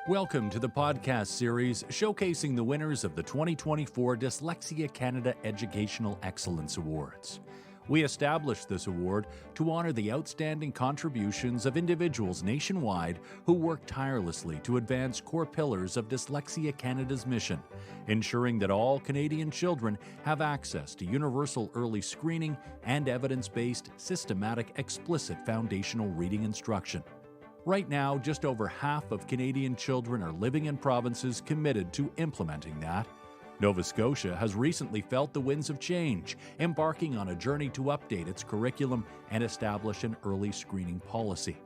Welcome to the podcast series showcasing the winners of the 2024 Dyslexia Canada Educational Excellence Awards. We established this award to honor the outstanding contributions of individuals nationwide who work tirelessly to advance core pillars of Dyslexia Canada's mission, ensuring that all Canadian children have access to universal early screening and evidence-based, systematic, explicit foundational reading instruction. Right now, just over half of Canadian children are living in provinces committed to implementing that. Nova Scotia has recently felt the winds of change, embarking on a journey to update its curriculum and establish an early screening policy.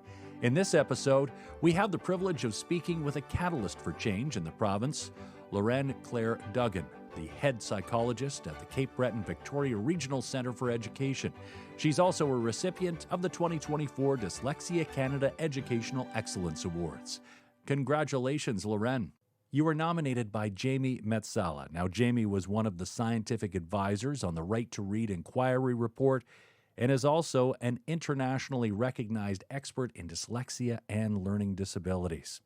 In this episode, we have the privilege of speaking with a catalyst for change in the province, Lauren Clare Duggan, the head psychologist at the Cape Breton-Victoria Regional Centre for Education. She's also a recipient of the 2024 Dyslexia Canada Educational Excellence Awards. Congratulations, Lauren. You were nominated by Jamie Metsala. Now, Jamie was one of the scientific advisors on the Right to Read Inquiry Report and is also an internationally recognized expert in dyslexia and learning disabilities.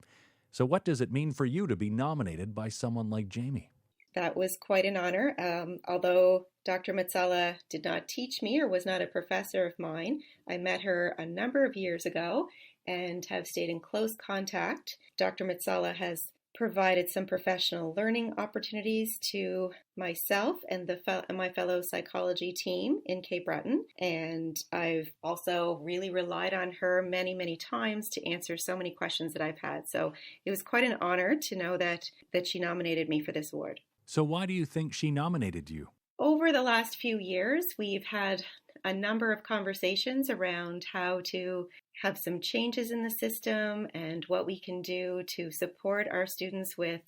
So what does it mean for you to be nominated by someone like Jamie? That was quite an honor. Although Dr. Metsala did not teach me or was not a professor of mine, I met her a number of years ago and have stayed in close contact. Dr. Metsala has provided some professional learning opportunities to myself and my fellow psychology team in Cape Breton. And I've also really relied on her many, many times to answer so many questions that I've had. So it was quite an honor to know that she nominated me for this award. So why do you think she nominated you? Over the last few years, we've had a number of conversations around how to have some changes in the system and what we can do to support our students with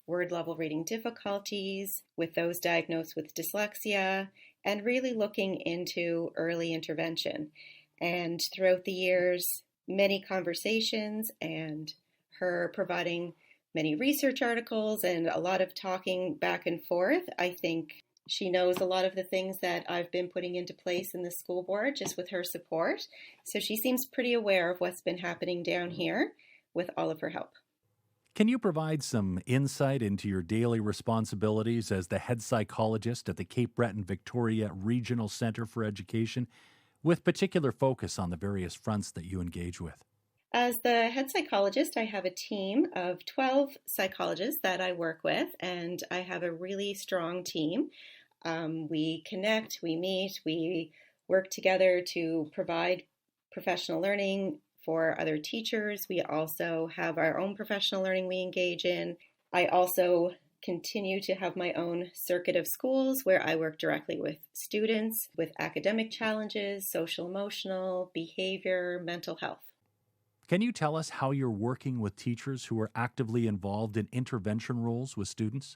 word level reading difficulties, with those diagnosed with dyslexia, and really looking into early intervention. And throughout the years, many conversations and her providing many research articles and a lot of talking back and forth. I think she knows a lot of the things that I've been putting into place in the school board just with her support. So she seems pretty aware of what's been happening down here with all of her help. Can you provide some insight into your daily responsibilities as the head psychologist at the Cape Breton-Victoria Regional Centre for Education, with particular focus on the various fronts that you engage with? As the head psychologist, I have a team of 12 psychologists that I work with, and I have a really strong team. We connect, we meet, we work together to provide professional learning for other teachers. We also have our own professional learning we engage in. I also continue to have my own circuit of schools where I work directly with students with academic challenges, social, emotional, behavior, mental health. Can you tell us how you're working with teachers who are actively involved in intervention roles with students?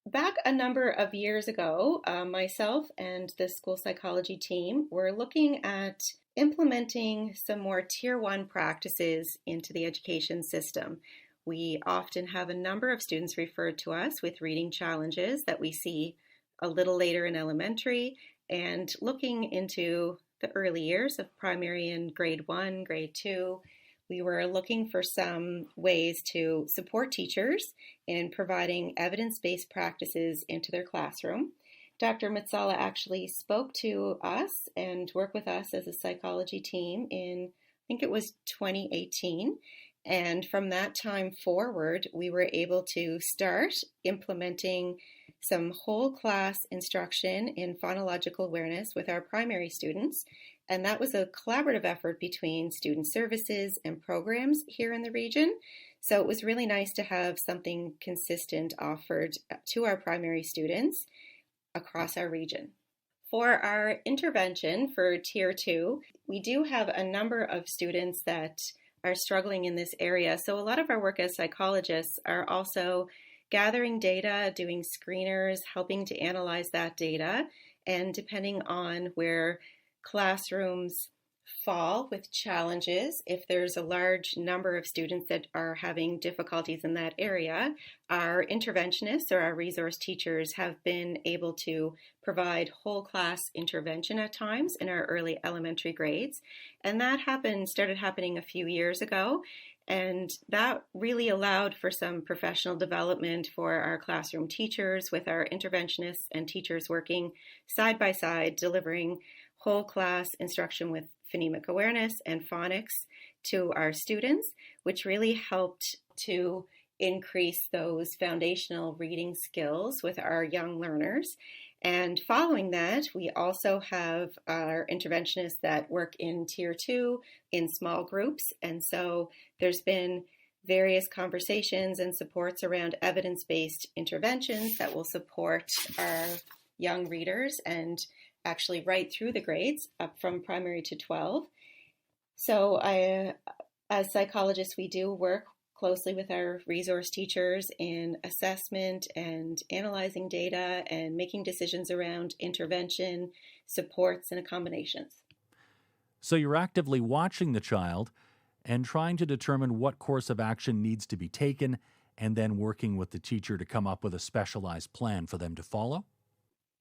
Back a number of years ago, myself and the school psychology team were looking at implementing some more Tier 1 practices into the education system. We often have a number of students referred to us with reading challenges that we see a little later in elementary, and looking into the early years of primary and grade 1, grade 2, we were looking for some ways to support teachers in providing evidence-based practices into their classroom. Dr. Metsala actually spoke to us and worked with us as a psychology team in, I think it was 2018. And from that time forward, we were able to start implementing some whole class instruction in phonological awareness with our primary students. And that was a collaborative effort between student services and programs here in the region. So it was really nice to have something consistent offered to our primary students across our region. For our intervention for Tier 2, we do have a number of students that are struggling in this area. So a lot of our work as psychologists are also gathering data, doing screeners, helping to analyze that data, and depending on where classrooms fall with challenges, if there's a large number of students that are having difficulties in that area, our interventionists or our resource teachers have been able to provide whole class intervention at times in our early elementary grades. And that started happening a few years ago. And that really allowed for some professional development for our classroom teachers, with our interventionists and teachers working side by side, delivering whole class instruction with phonemic awareness and phonics to our students, which really helped to increase those foundational reading skills with our young learners. And following that, we also have our interventionists that work in Tier 2 in small groups. And so there's been various conversations and supports around evidence-based interventions that will support our young readers and actually right through the grades up from primary to 12. So as psychologists, we do work closely with our resource teachers in assessment and analyzing data and making decisions around intervention, supports, and accommodations. So you're actively watching the child and trying to determine what course of action needs to be taken, and then working with the teacher to come up with a specialized plan for them to follow?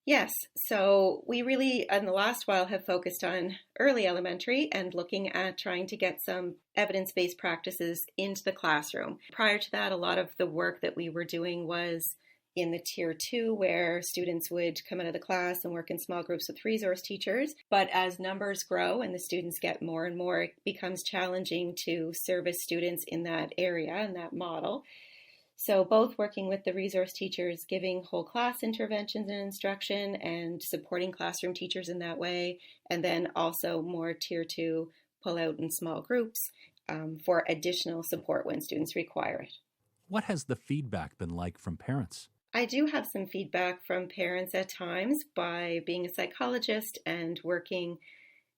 Yes, so we really, in the last while, have focused on early elementary and looking at trying to get some evidence-based practices into the classroom. Prior to that, a lot of the work that we were doing was in the Tier 2, where students would come out of the class and work in small groups with resource teachers. But as numbers grow and the students get more and more, it becomes challenging to service students in that area, in that model. So both working with the resource teachers, giving whole class interventions and instruction and supporting classroom teachers in that way, and then also more Tier 2 pull out in small groups for additional support when students require it. What has the feedback been like from parents? I do have some feedback from parents at times by being a psychologist and working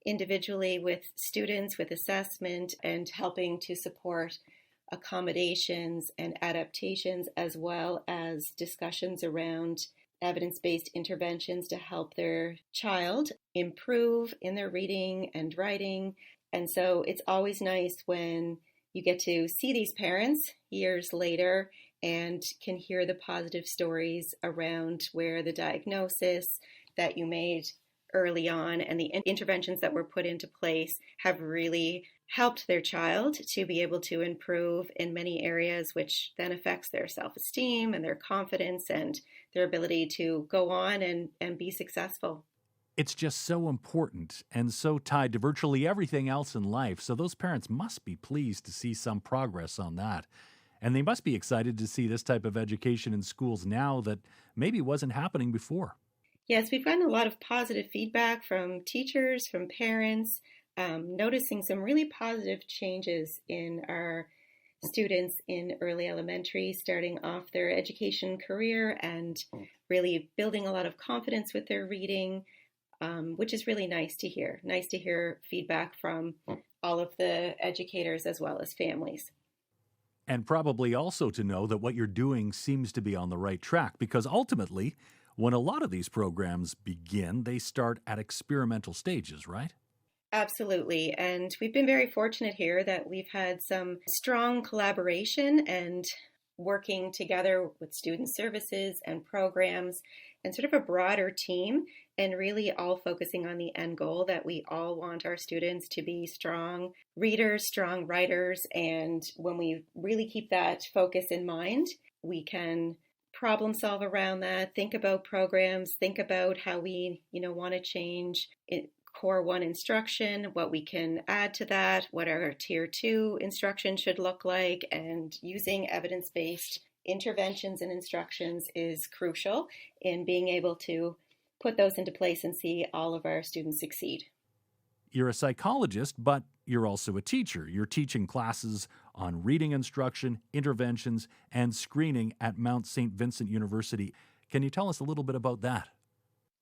individually with students with assessment and helping to support accommodations and adaptations, as well as discussions around evidence-based interventions to help their child improve in their reading and writing. And so it's always nice when you get to see these parents years later and can hear the positive stories around where the diagnosis that you made early on and the interventions that were put into place have really helped their child to be able to improve in many areas, which then affects their self-esteem and their confidence and their ability to go on and be successful. It's just so important and so tied to virtually everything else in life. So those parents must be pleased to see some progress on that. And they must be excited to see this type of education in schools now that maybe wasn't happening before. Yes, we've gotten a lot of positive feedback from teachers, from parents, noticing some really positive changes in our students in early elementary, starting off their education career and really building a lot of confidence with their reading, which is really nice to hear. Nice to hear feedback from all of the educators as well as families. And probably also to know that what you're doing seems to be on the right track, because ultimately, when a lot of these programs begin, they start at experimental stages, right? Absolutely. And we've been very fortunate here that we've had some strong collaboration and working together with student services and programs and sort of a broader team, and really all focusing on the end goal that we all want our students to be strong readers, strong writers. And when we really keep that focus in mind, we can problem solve around that, think about programs, think about how we, want to change Core 1 instruction, what we can add to that, what our Tier 2 instruction should look like, and using evidence-based interventions and instructions is crucial in being able to put those into place and see all of our students succeed. You're a psychologist, but you're also a teacher. You're teaching classes on reading instruction, interventions, and screening at Mount St. Vincent University. Can you tell us a little bit about that?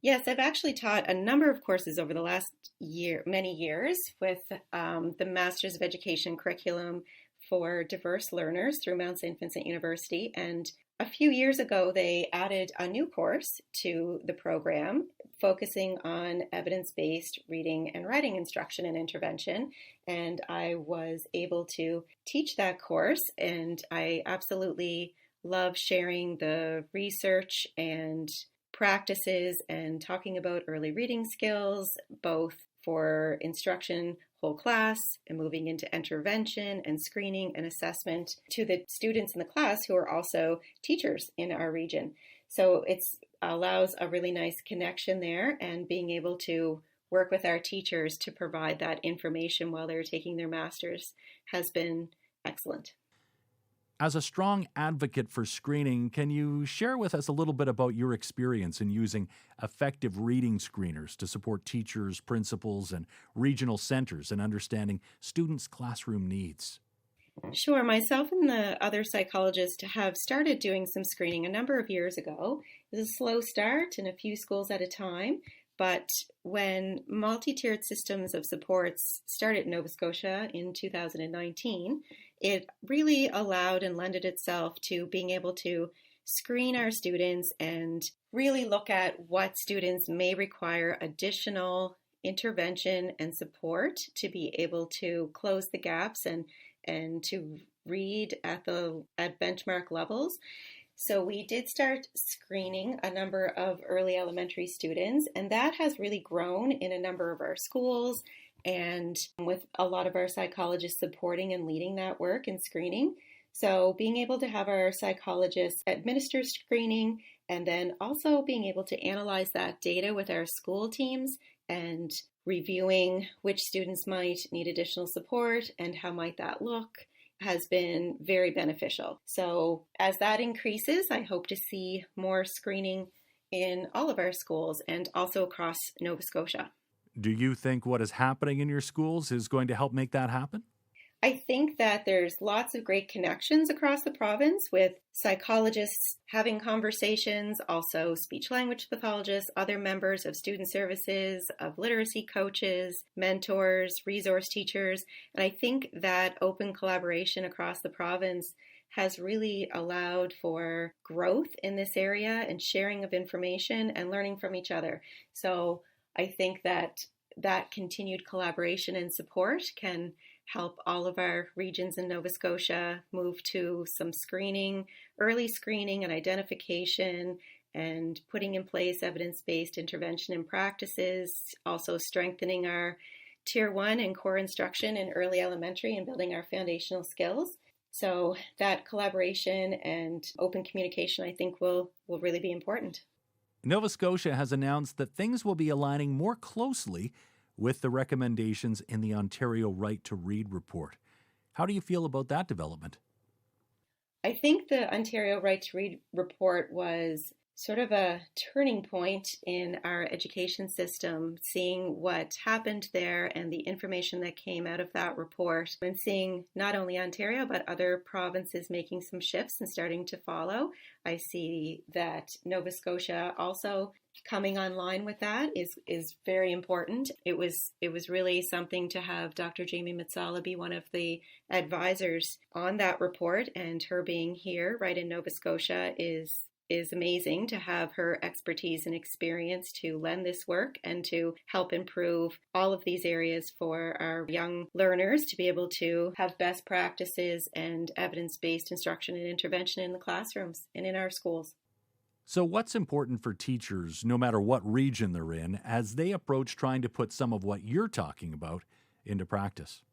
Yes, I've actually taught a number of courses over the last many years with the Masters of Education curriculum for diverse learners through Mount St. Vincent University. And a few years ago, they added a new course to the program focusing on evidence-based reading and writing instruction and intervention. And I was able to teach that course, and I absolutely love sharing the research and practices and talking about early reading skills, both for instruction, whole class, and moving into intervention and screening and assessment to the students in the class who are also teachers in our region. So it allows a really nice connection there, and being able to work with our teachers to provide that information while they're taking their masters has been excellent. As a strong advocate for screening, can you share with us a little bit about your experience in using effective reading screeners to support teachers, principals, and regional centers in understanding students' classroom needs? Sure. Myself and the other psychologists have started doing some screening a number of years ago. It was a slow start in a few schools at a time, but when multi-tiered systems of supports started in Nova Scotia in 2019, it really allowed and lended itself to being able to screen our students and really look at what students may require additional intervention and support to be able to close the gaps and to read at benchmark levels. So we did start screening a number of early elementary students, and that has really grown in a number of our schools, and with a lot of our psychologists supporting and leading that work in screening. So being able to have our psychologists administer screening, and then also being able to analyze that data with our school teams and reviewing which students might need additional support and how might that look, has been very beneficial. So as that increases, I hope to see more screening in all of our schools and also across Nova Scotia. Do you think what is happening in your schools is going to help make that happen? I think that there's lots of great connections across the province with psychologists having conversations, also speech-language pathologists, other members of student services, of literacy coaches, mentors, resource teachers. And I think that open collaboration across the province has really allowed for growth in this area and sharing of information and learning from each other. So I think that continued collaboration and support can help all of our regions in Nova Scotia move to some screening, early screening and identification, and putting in place evidence-based intervention and practices, also strengthening our Tier 1 and core instruction in early elementary and building our foundational skills. So that collaboration and open communication, I think, will really be important. Nova Scotia has announced that things will be aligning more closely with the recommendations in the Ontario Right to Read report. How do you feel about that development? I think the Ontario Right to Read report was sort of a turning point in our education system, seeing what happened there and the information that came out of that report, and seeing not only Ontario but other provinces making some shifts and starting to follow. I see that Nova Scotia also coming online with that is very important. It was really something to have Dr. Jamie Metsala be one of the advisors on that report, and her being here right in Nova Scotia is amazing to have her expertise and experience to lend this work and to help improve all of these areas for our young learners to be able to have best practices and evidence-based instruction and intervention in the classrooms and in our schools. So what's important for teachers, no matter what region they're in, as they approach trying to put some of what you're talking about into practice?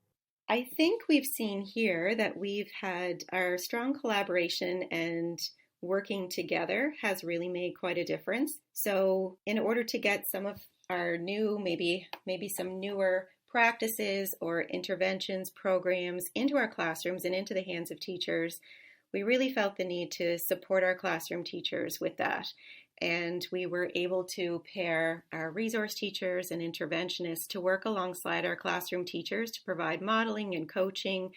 I think we've seen here that we've had our strong collaboration and working together has really made quite a difference. So in order to get some of our new, maybe some newer practices or interventions, programs into our classrooms and into the hands of teachers, we really felt the need to support our classroom teachers with that. And we were able to pair our resource teachers and interventionists to work alongside our classroom teachers to provide modeling and coaching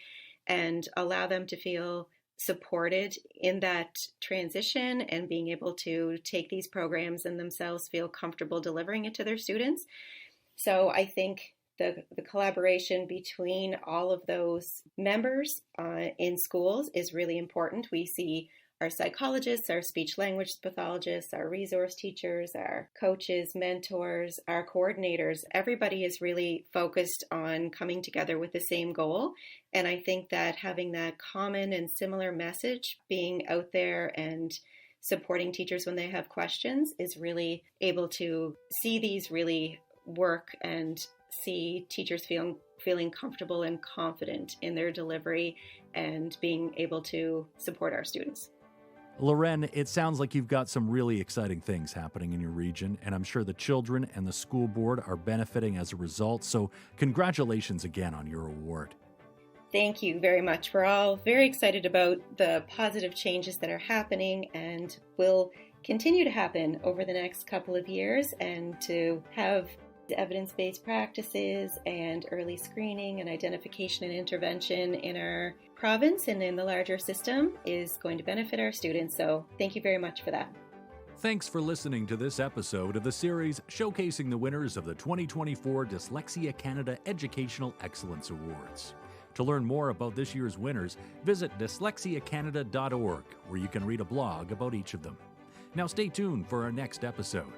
and allow them to feel supported in that transition and being able to take these programs and themselves feel comfortable delivering it to their students. So I think the collaboration between all of those members in schools is really important. We see our psychologists, our speech language pathologists, our resource teachers, our coaches, mentors, our coordinators. Everybody is really focused on coming together with the same goal. And I think that having that common and similar message being out there and supporting teachers when they have questions is really able to see these really work and see teachers feeling comfortable and confident in their delivery and being able to support our students. Lauren, it sounds like you've got some really exciting things happening in your region, and I'm sure the children and the school board are benefiting as a result. So congratulations again on your award. Thank you very much. We're all very excited about the positive changes that are happening and will continue to happen over the next couple of years, and to have evidence-based practices and early screening and identification and intervention in our province and in the larger system is going to benefit our students. So thank you very much for that. Thanks for listening to this episode of the series showcasing the winners of the 2024 Dyslexia Canada Educational Excellence Awards. To learn more about this year's winners, visit dyslexiacanada.org, where you can read a blog about each of them. Now stay tuned for our next episode.